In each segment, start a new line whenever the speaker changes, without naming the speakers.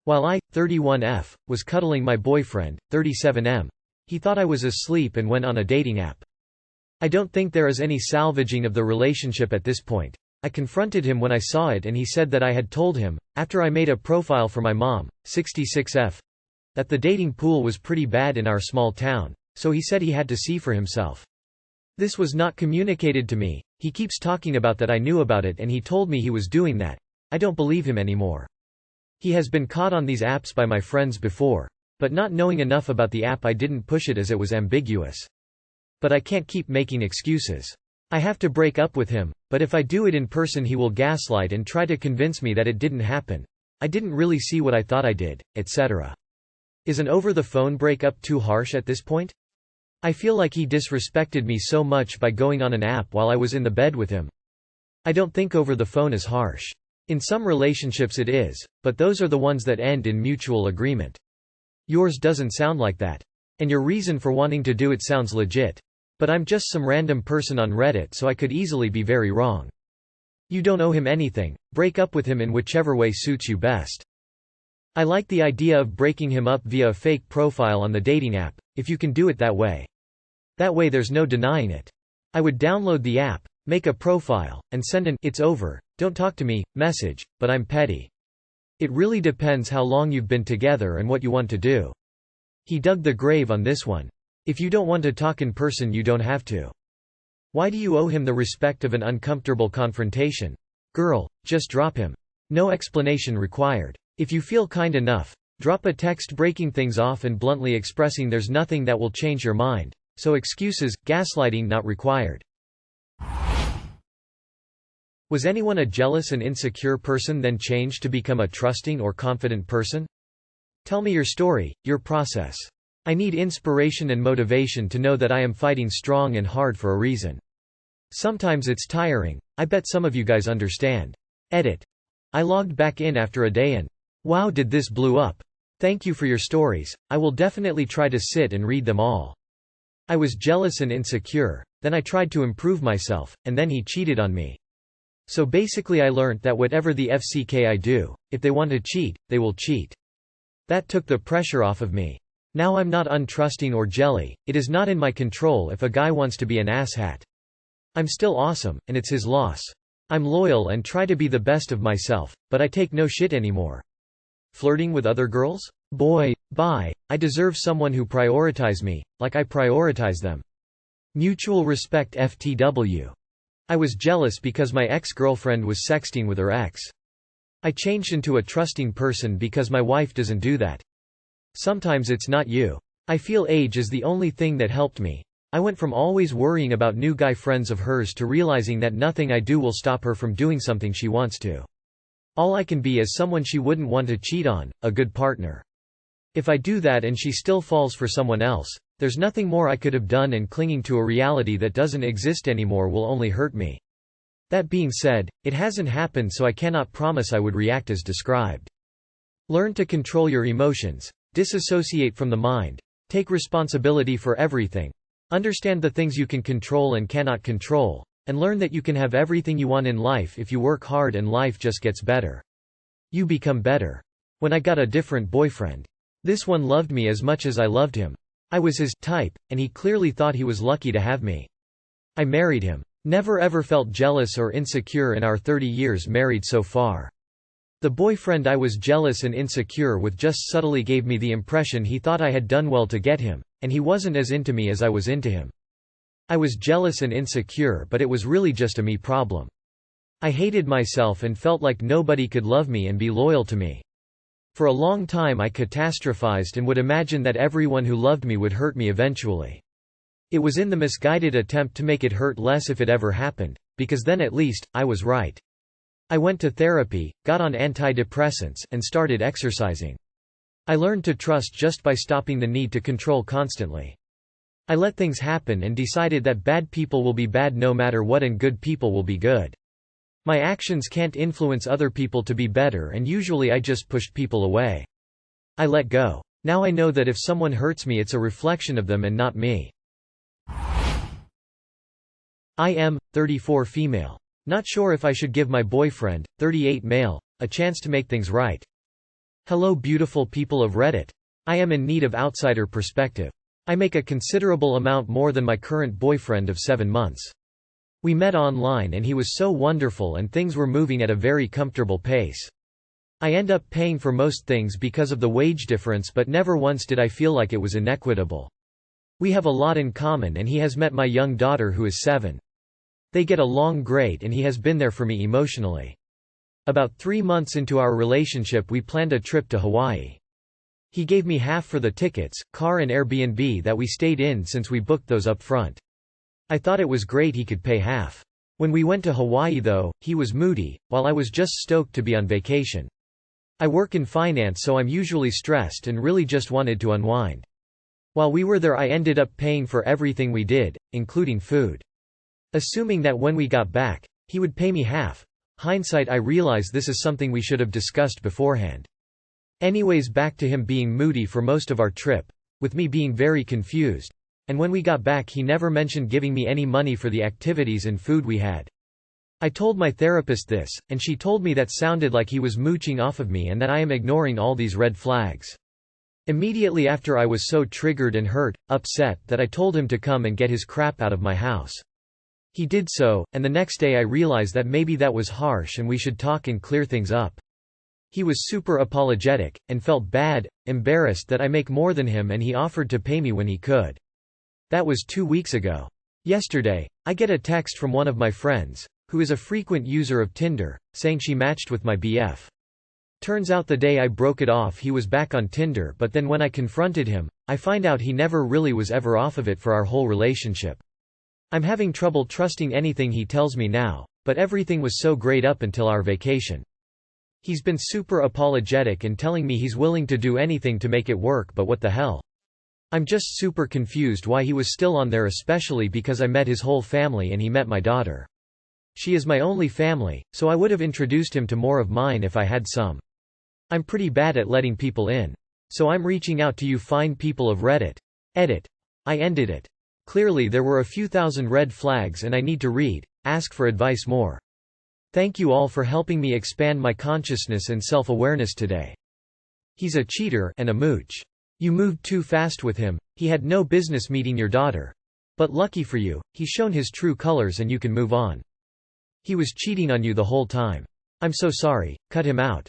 While I, 31F, was cuddling my boyfriend, 37M. He thought I was asleep and went on a dating app. I don't think there is any salvaging of the relationship at this point. I confronted him when I saw it and he said that I had told him, after I made a profile for my mom, 66F, that the dating pool was pretty bad in our small town, so he said he had to see for himself. This was not communicated to me. He keeps talking about that I knew about it and he told me he was doing that. I don't believe him anymore. He has been caught on these apps by my friends before. But not knowing enough about the app I didn't push it as it was ambiguous. But I can't keep making excuses. I have to break up with him, but if I do it in person he will gaslight and try to convince me that it didn't happen. I didn't really see what I thought I did, etc. Is an over-the-phone breakup too harsh at this point? I feel like he disrespected me so much by going on an app while I was in the bed with him. I don't think over the phone is harsh. In some relationships it is, but those are the ones that end in mutual agreement. Yours doesn't sound like that. And your reason for wanting to do it sounds legit. But I'm just some random person on Reddit, so I could easily be very wrong. You don't owe him anything. Break up with him in whichever way suits you best. I like the idea of breaking him up via a fake profile on the dating app, if you can do it that way. That way there's no denying it. I would download the app, make a profile, and send an "it's over, don't talk to me" message, but I'm petty. It really depends how long you've been together and what you want to do. He dug the grave on this one. If you don't want to talk in person you don't have to. Why do you owe him the respect of an uncomfortable confrontation? Girl, just drop him. No explanation required. If you feel kind enough, drop a text breaking things off and bluntly expressing there's nothing that will change your mind. So excuses, gaslighting not required. Was anyone a jealous and insecure person then changed to become a trusting or confident person? Tell me your story, your process. I need inspiration and motivation to know that I am fighting strong and hard for a reason. Sometimes it's tiring. I bet some of you guys understand. Edit. I logged back in after a day and wow, did this blew up. Thank you for your stories. I will definitely try to sit and read them all. I was jealous and insecure, then I tried to improve myself, and then he cheated on me. So basically I learnt that whatever the FCK do, if they want to cheat, they will cheat. That took the pressure off of me. Now I'm not untrusting or jelly. It is not in my control if a guy wants to be an asshat. I'm still awesome, and it's his loss. I'm loyal and try to be the best of myself, but I take no shit anymore. Flirting with other girls? Boy, bye. I deserve someone who prioritize me, like I prioritize them. Mutual respect FTW. I was jealous because my ex-girlfriend was sexting with her ex. I changed into a trusting person because my wife doesn't do that. Sometimes it's not you. I feel age is the only thing that helped me. I went from always worrying about new guy friends of hers to realizing that nothing I do will stop her from doing something she wants to. All I can be is someone she wouldn't want to cheat on, a good partner. If I do that and she still falls for someone else, there's nothing more I could have done, and clinging to a reality that doesn't exist anymore will only hurt me. That being said, it hasn't happened, so I cannot promise I would react as described. Learn to control your emotions. Disassociate from the mind. Take responsibility for everything. Understand the things you can control and cannot control. And learn that you can have everything you want in life if you work hard, and life just gets better. You become better. When I got a different boyfriend. This one loved me as much as I loved him. I was his type, and he clearly thought he was lucky to have me. I married him. Never ever felt jealous or insecure in our 30 years married so far. The boyfriend I was jealous and insecure with just subtly gave me the impression he thought I had done well to get him, and he wasn't as into me as I was into him. I was jealous and insecure, but it was really just a me problem. I hated myself and felt like nobody could love me and be loyal to me. For a long time I catastrophized and would imagine that everyone who loved me would hurt me eventually. It was in the misguided attempt to make it hurt less if it ever happened, because then at least, I was right. I went to therapy, got on antidepressants, and started exercising. I learned to trust just by stopping the need to control constantly. I let things happen and decided that bad people will be bad no matter what, and good people will be good. My actions can't influence other people to be better, and usually I just pushed people away. I let go. Now I know that if someone hurts me, it's a reflection of them and not me. I am 34 female. Not sure if I should give my boyfriend, 38 male, a chance to make things right. Hello beautiful people of Reddit. I am in need of outsider perspective. I make a considerable amount more than my current boyfriend of 7 months. We met online and he was so wonderful and things were moving at a very comfortable pace. I end up paying for most things because of the wage difference, but never once did I feel like it was inequitable. We have a lot in common and he has met my young daughter who is 7. They get along great and he has been there for me emotionally. About 3 months into our relationship we planned a trip to Hawaii. He gave me half for the tickets, car and Airbnb that we stayed in since we booked those up front. I thought it was great he could pay half. When we went to Hawaii though, he was moody, while I was just stoked to be on vacation. I work in finance so I'm usually stressed and really just wanted to unwind. While we were there I ended up paying for everything we did, including food. Assuming that when we got back, he would pay me half. Hindsight I realize this is something we should have discussed beforehand. Anyways, back to him being moody for most of our trip, with me being very confused, and when we got back he never mentioned giving me any money for the activities and food we had. I told my therapist this, and she told me that sounded like he was mooching off of me and that I am ignoring all these red flags. Immediately after I was so triggered and hurt, upset, that I told him to come and get his crap out of my house. He did so, and the next day I realized that maybe that was harsh and we should talk and clear things up. He was super apologetic, and felt bad, embarrassed that I make more than him, and he offered to pay me when he could. That was 2 weeks ago. Yesterday, I get a text from one of my friends, who is a frequent user of Tinder, saying she matched with my BF. Turns out the day I broke it off he was back on Tinder, but then when I confronted him, I find out he never really was ever off of it for our whole relationship. I'm having trouble trusting anything he tells me now, but everything was so great up until our vacation. He's been super apologetic and telling me he's willing to do anything to make it work, but what the hell? I'm just super confused why he was still on there, especially because I met his whole family and he met my daughter. She is my only family, so I would have introduced him to more of mine if I had some. I'm pretty bad at letting people in. So I'm reaching out to you fine people of Reddit. Edit. I ended it. Clearly there were a few thousand red flags and I need to ask for advice more. Thank you all for helping me expand my consciousness and self-awareness today. He's a cheater and a mooch. You moved too fast with him, he had no business meeting your daughter. But lucky for you, he's shown his true colors and you can move on. He was cheating on you the whole time. I'm so sorry, cut him out.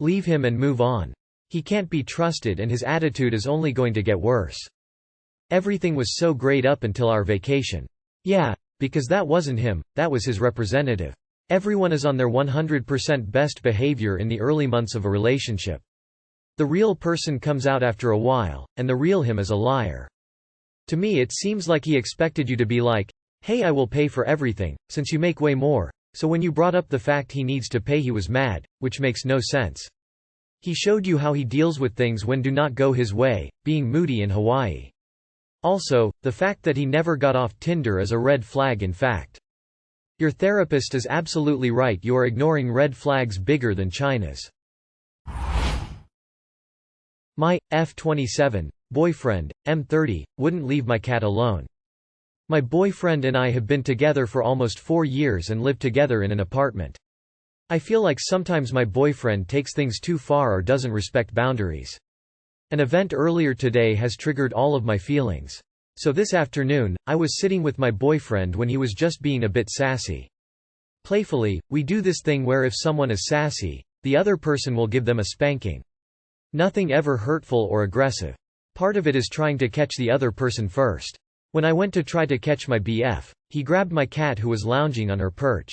Leave him and move on. He can't be trusted and his attitude is only going to get worse. Everything was so great up until our vacation. Yeah, because that wasn't him, that was his representative. Everyone is on their 100% best behavior in the early months of a relationship. The real person comes out after a while, and the real him is a liar. To me it seems like he expected you to be like, hey, I will pay for everything, since you make way more, so when you brought up the fact he needs to pay he was mad, which makes no sense. He showed you how he deals with things when do not go his way, being moody in Hawaii. Also, the fact that he never got off Tinder is a red flag in fact. Your therapist is absolutely right, you are ignoring red flags bigger than China's. My F27 boyfriend, M30, wouldn't leave my cat alone. My boyfriend and I have been together for almost 4 years and live together in an apartment. I feel like sometimes my boyfriend takes things too far or doesn't respect boundaries. An event earlier today has triggered all of my feelings. So this afternoon, I was sitting with my boyfriend when he was just being a bit sassy. Playfully, we do this thing where if someone is sassy, the other person will give them a spanking. Nothing ever hurtful or aggressive. Part of it is trying to catch the other person first. When I went to try to catch my BF, he grabbed my cat who was lounging on her perch.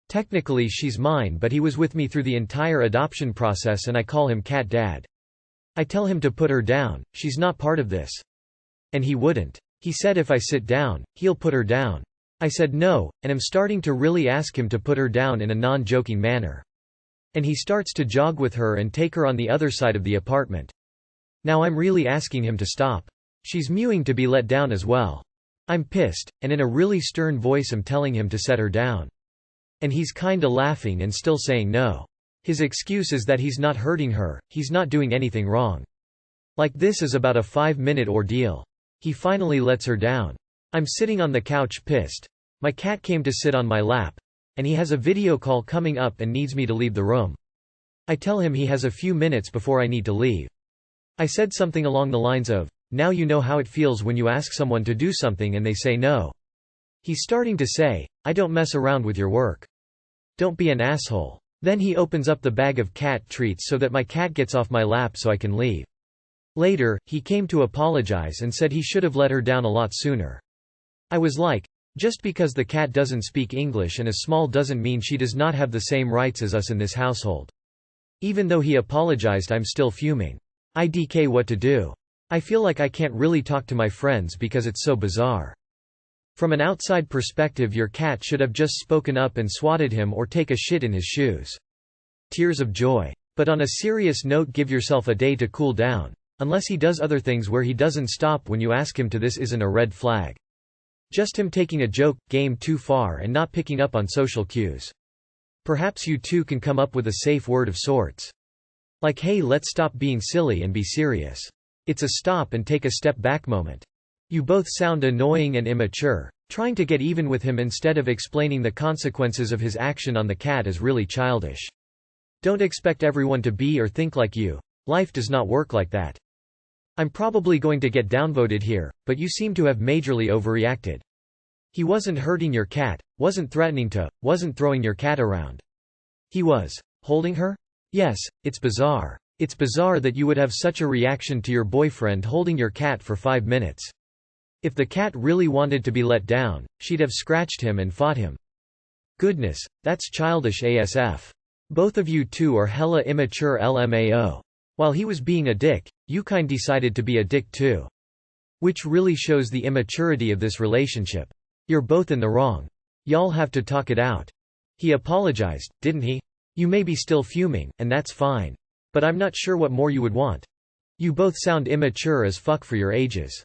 Technically she's mine, but he was with me through the entire adoption process and I call him Cat Dad. I tell him to put her down, she's not part of this. And he wouldn't. He said if I sit down, he'll put her down. I said no, and am starting to really ask him to put her down in a non-joking manner. And he starts to jog with her and take her on the other side of the apartment. Now I'm really asking him to stop. She's mewing to be let down as well. I'm pissed, and in a really stern voice am telling him to set her down. And he's kinda laughing and still saying no. His excuse is that he's not hurting her, he's not doing anything wrong. Like this is about a 5-minute ordeal. He finally lets her down. I'm sitting on the couch pissed. My cat came to sit on my lap. And he has a video call coming up and needs me to leave the room. I tell him he has a few minutes before I need to leave. I said something along the lines of, "Now you know how it feels when you ask someone to do something and they say no." He's starting to say, "I don't mess around with your work. Don't be an asshole." Then he opens up the bag of cat treats so that my cat gets off my lap so I can leave. Later, he came to apologize and said he should have let her down a lot sooner. I was like, just because the cat doesn't speak English and is small doesn't mean she does not have the same rights as us in this household. Even though he apologized, I'm still fuming. IDK, what to do? I feel like I can't really talk to my friends because it's so bizarre. From an outside perspective, your cat should have just spoken up and swatted him or take a shit in his shoes. Tears of joy. But on a serious note, give yourself a day to cool down. Unless he does other things where he doesn't stop when you ask him to, this isn't a red flag. Just him taking a joke game too far and not picking up on social cues. Perhaps you two can come up with a safe word of sorts. Like, hey, let's stop being silly and be serious. It's a stop and take a step back moment. You both sound annoying and immature. Trying to get even with him instead of explaining the consequences of his action on the cat is really childish. Don't expect everyone to be or think like you. Life does not work like that. I'm probably going to get downvoted here, but you seem to have majorly overreacted. He wasn't hurting your cat, wasn't threatening to, wasn't throwing your cat around. He was holding her? Yes, it's bizarre. It's bizarre that you would have such a reaction to your boyfriend holding your cat for 5 minutes. If the cat really wanted to be let down, she'd have scratched him and fought him. Goodness, that's childish ASF. Both of you two are hella immature LMAO. While he was being a dick, you kind decided to be a dick too. Which really shows the immaturity of this relationship. You're both in the wrong. Y'all have to talk it out. He apologized, didn't he? You may be still fuming, and that's fine. But I'm not sure what more you would want. You both sound immature as fuck for your ages.